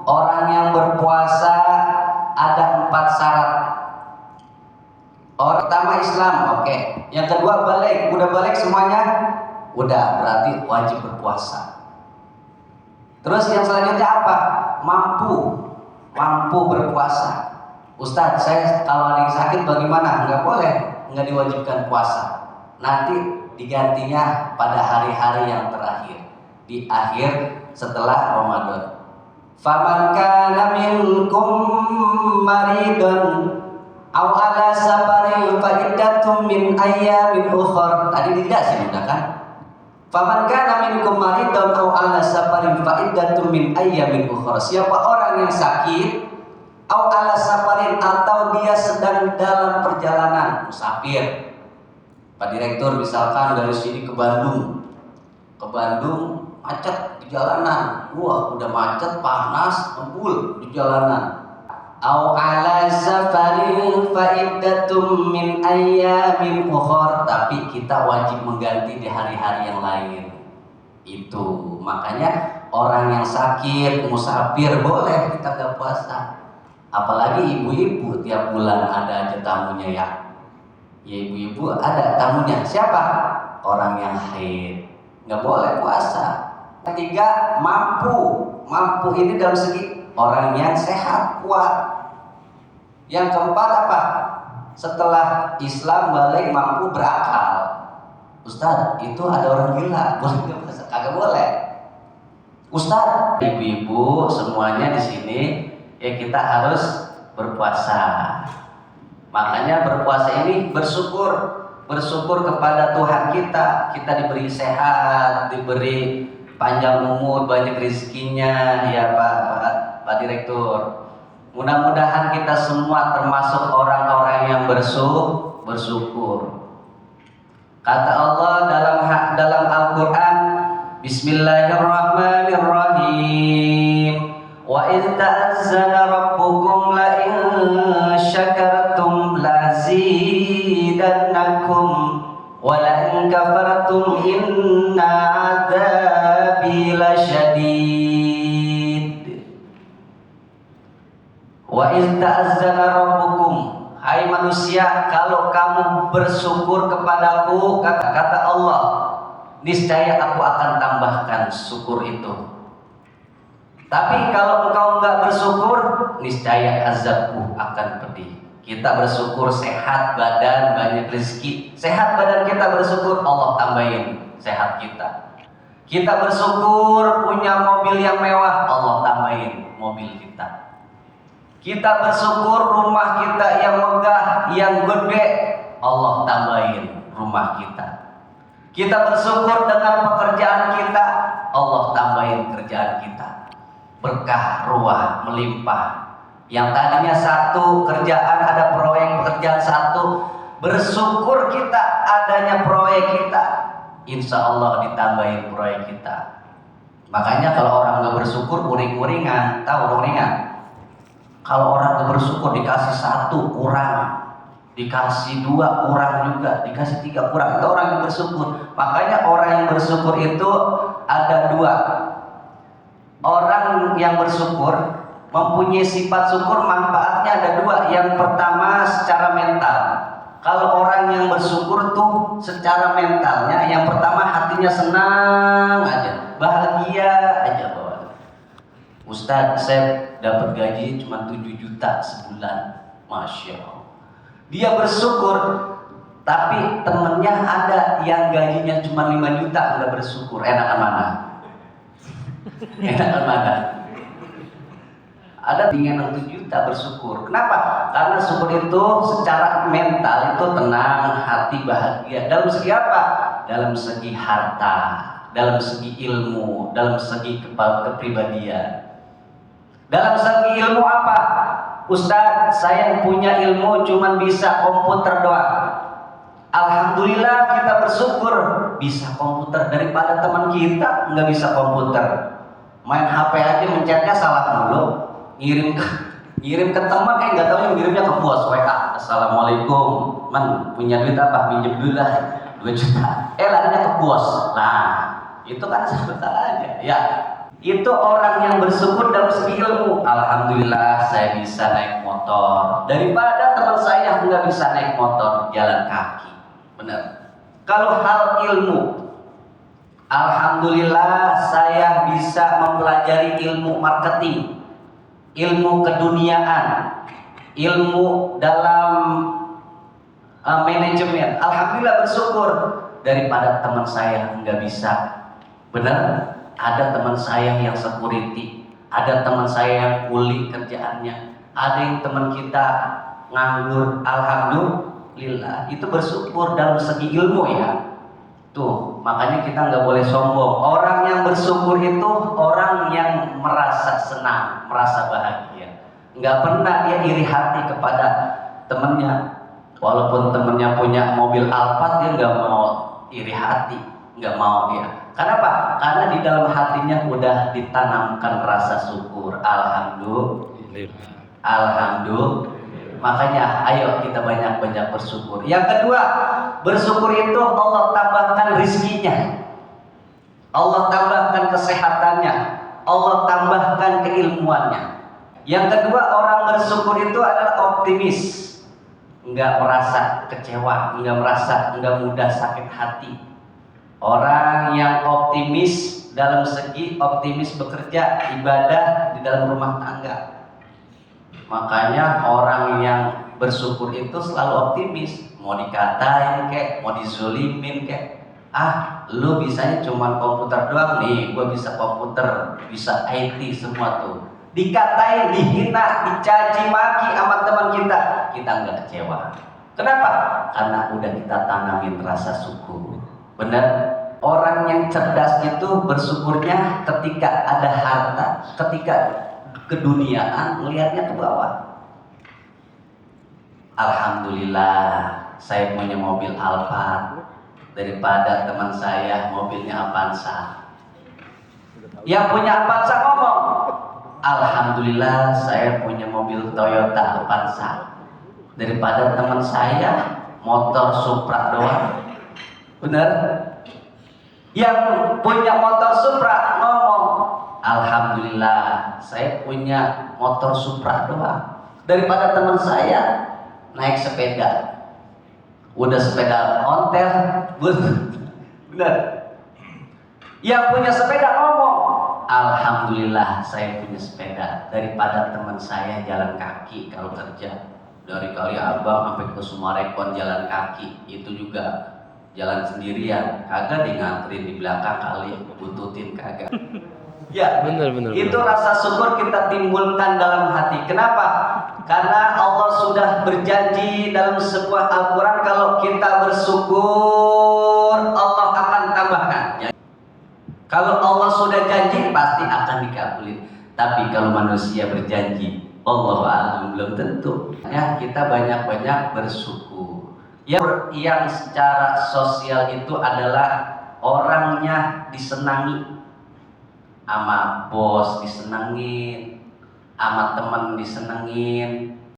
orang yang berpuasa ada 4 syarat. Orang pertama Islam, oke. Yang kedua balik, udah balik semuanya? Udah, berarti wajib berpuasa. Terus yang selanjutnya apa? Mampu berpuasa. Ustadz, saya kalau ada yang sakit bagaimana? Enggak boleh, enggak diwajibkan puasa. Nanti digantinya pada hari-hari yang terakhir, di akhir setelah Ramadan. Faman kana minkum maridun aw ala safarin fa iddatum min ayyamin ukhra. Tadi dijelasin udah kan? Faman kana minkum maridun aw ala safarin fa iddatum min ayyamin ukhra. Siapa orang yang sakit aw ala safarin atau dia sedang dalam perjalanan musafir. Pak Direktur misalkan dari sini ke Bandung macet di jalanan, wah udah macet panas ngebul di jalanan. Au ala safarin fa iddatum min ayyamin ukhra, tapi kita wajib mengganti di hari-hari yang lain. Itu makanya orang yang sakit musafir boleh kita gak puasa. Apalagi ibu-ibu tiap bulan ada aja tamunya ya. Ya ibu-ibu ada tamunya. Siapa? Orang yang haid. Nggak boleh puasa. Ketiga, mampu ini dalam segi orang yang sehat, kuat. Yang keempat apa? Setelah Islam balik mampu berakal. Ustadz, itu ada orang gila, boleh nggak puasa? Kagak boleh. Ustadz, ibu-ibu semuanya di sini ya kita harus berpuasa. Makanya berpuasa ini bersyukur kepada Tuhan kita diberi sehat, diberi panjang umur, banyak rezekinya ya Pak Direktur. Mudah-mudahan kita semua termasuk orang-orang yang bersyukur. Kata Allah dalam Al-Qur'an, Bismillahirrahmanirrahim. Wa idh ta'azzana rabbukum la in syakartum lazidannakum wa la in kafartum inna 'adzabi lasyadid. Wa idh ta'azzana rabbukum, hai manusia, kalau kamu bersyukur kepadaku, kata Allah, niscaya aku akan tambahkan syukur itu. Tapi kalau engkau enggak bersyukur, niscaya azabku akan pedih. Kita bersyukur sehat badan, banyak rezeki. Sehat badan kita bersyukur, Allah tambahin sehat kita. Kita bersyukur punya mobil yang mewah, Allah tambahin mobil kita. Kita bersyukur rumah kita yang megah, yang gede, Allah tambahin rumah kita. Kita bersyukur dengan pekerjaan kita, Allah tambahin kerjaan kita. Berkah, ruah, melimpah. Yang tadinya satu kerjaan, ada proyek pekerjaan satu, bersyukur kita adanya proyek kita, insya Allah ditambahin proyek kita. Makanya kalau orang nggak bersyukur uring-uringan, tahu uringan? Kalau orang nggak bersyukur dikasih satu kurang, dikasih dua kurang juga, dikasih tiga kurang, itu orang yang bersyukur. Makanya orang yang bersyukur itu ada dua. Orang yang bersyukur mempunyai sifat syukur, manfaatnya ada dua. Yang pertama secara mental. Kalau orang yang bersyukur tuh secara mentalnya, yang pertama hatinya senang aja, bahagia aja bawaan. Ustadz, saya dapat gaji cuma 7 juta sebulan, Masya Allah. Dia bersyukur, tapi temennya ada yang gajinya cuma 5 juta nggak bersyukur. Enakan mana? Enakan mana? Ada yang 7 juta bersyukur. Kenapa? Karena syukur itu secara mental itu tenang, hati bahagia. Dalam segi apa? Dalam segi harta, dalam segi ilmu, dalam segi kepribadian. Dalam segi ilmu apa? Ustadz, saya punya ilmu cuman bisa komputer doang. Alhamdulillah kita bersyukur bisa komputer, daripada teman kita nggak bisa komputer. Main HP aja mencetnya salah mulu, ngirim ke teman, nggak tahu ngirimnya ke bos WA. Assalamualaikum, man punya duit apa? Minjem dulu lah 2 juta. Larinya ke bos. Nah, itu kan salah aja. Ya, itu orang yang bersyukur dalam segi ilmu. alhamdulillah saya bisa naik motor daripada teman saya nggak bisa naik motor jalan kaki. Benar. Kalau hal ilmu, alhamdulillah saya bisa mempelajari ilmu marketing, ilmu keduniaan, ilmu dalam manajemen. Alhamdulillah bersyukur daripada teman saya nggak bisa. Benar. Ada teman saya yang security, ada teman saya yang kuli kerjaannya, ada yang teman kita nganggur. Alhamdulillah, itu bersyukur dalam segi ilmu ya. Tuh, makanya kita nggak boleh sombong. Orang yang bersyukur itu orang yang merasa senang, merasa bahagia. Nggak pernah dia iri hati kepada temennya. Walaupun temennya punya mobil Alphard, dia nggak mau iri hati, nggak mau dia. Kenapa? Karena di dalam hatinya udah ditanamkan rasa syukur. Alhamdulillah. Alhamdulillah. Makanya ayo kita banyak-banyak bersyukur. Yang kedua, bersyukur itu Allah tambahkan rizkinya, Allah tambahkan kesehatannya, Allah tambahkan keilmuannya. Yang kedua, orang bersyukur itu adalah optimis, enggak merasa kecewa, enggak mudah sakit hati. Orang yang optimis dalam segi optimis bekerja, ibadah di dalam rumah tangga. Makanya orang yang bersyukur itu selalu optimis. Mau dikatain kek, mau dizolimin kek, lu bisanya cuma komputer doang nih, gua bisa komputer, bisa IT semua tuh. Dikatain, dihina, dicaci maki sama teman kita nggak kecewa. Kenapa? Karena udah kita tanamin rasa syukur. Benar? Orang yang cerdas itu bersyukurnya ketika ada harta, ketika keduniaan melihatnya ke bawah. Alhamdulillah, saya punya mobil Alphard daripada teman saya mobilnya Avanza. Yang punya Avanza ngomong, alhamdulillah saya punya mobil Toyota Avanza daripada teman saya motor Supra doang. Benar? Yang punya motor Supra ngomong, alhamdulillah saya punya motor Supra doang daripada teman saya naik sepeda. Udah sepeda ontel, benar. Yang punya sepeda ngomong, alhamdulillah saya punya sepeda daripada teman saya jalan kaki kalau kerja. Dari Kali Abang sampai ke Sumarekon jalan kaki, itu juga jalan sendirian, kagak nganterin di belakang kali, bututin kagak. Ya, bener. Itu rasa syukur kita timbulkan dalam hati. Kenapa? Karena Allah sudah berjanji dalam sebuah Al-Quran, kalau kita bersyukur Allah akan tambahkan. Kalau Allah sudah janji pasti akan dikabulin. Tapi kalau manusia berjanji, Allah alam belum tentu. Ya, kita banyak-banyak bersyukur. Yang secara sosial itu adalah orangnya disenangi, sama bos disenengin, sama teman disenengin,